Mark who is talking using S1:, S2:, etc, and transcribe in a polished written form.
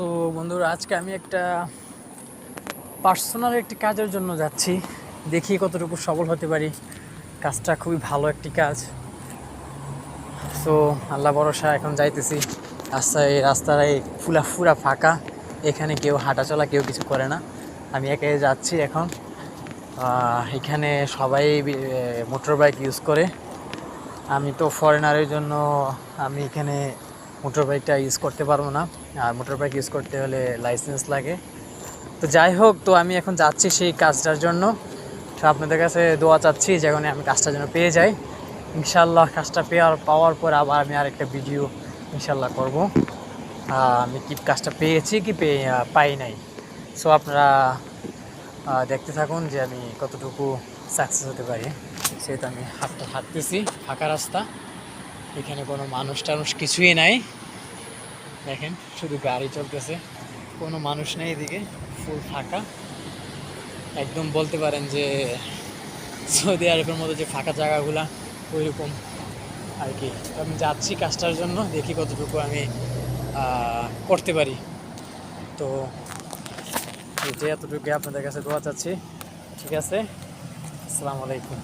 S1: So বন্ধুরা, আজকে আমি একটা পার্সোনাল একটি কাজের জন্য যাচ্ছি। দেখি কতটুকু সফল হতে পারি। কাজটা খুবই ভালো একটি কাজ। সো আল্লাহ ভরসা এখন যাইতেছি। রাস্তায় ফুরা ফাঁকা। এখানে কেউ হাঁটাচলা কেউ কিছু করে না। আমি একাই যাচ্ছি এখন। এখানে সবাই মোটর বাইক ইউজ করে। আমি তো ফরেনারের জন্য আমি এখানে মোটর বাইকটা ইউজ করতে পারবো না। আর মোটর বাইক ইউজ করতে হলে লাইসেন্স লাগে। তো যাই হোক, তো আমি এখন যাচ্ছি সেই কাজটার জন্য। তো আপনাদের কাছে দোয়া চাচ্ছি যেখানে আমি কাজটা যেন পেয়ে যাই। ইনশাল্লাহ কাজটা পাওয়ার পর আবার আমি আরেকটা ভিডিও ইনশাল্লাহ করব আমি কি কাজটা পেয়েছি কি পাই নাই। সো আপনারা দেখতে থাকুন যে আমি কতটুকু সাকসেস হতে পারি। সেহেতু আমি হাঁটতেছি ফাঁকা রাস্তা। এখানে কোনো মানুষ টানুষ কিছুই নাই। দেখেন শুধু গাড়ি চলতেছে, কোনো মানুষ নেই এদিকে, ফুল ফাঁকা। একদম বলতে পারেন যে সৌদি আরবের মতো যে ফাঁকা জায়গাগুলা ওইরকম আর কি। আমি যাচ্ছি কাজটার জন্য, দেখি কতটুকু আমি করতে পারি। তো এই যে এতটুকু আপনাদের কাছে দোয়া চাচ্ছি। ঠিক আছে, আসসালামু আলাইকুম।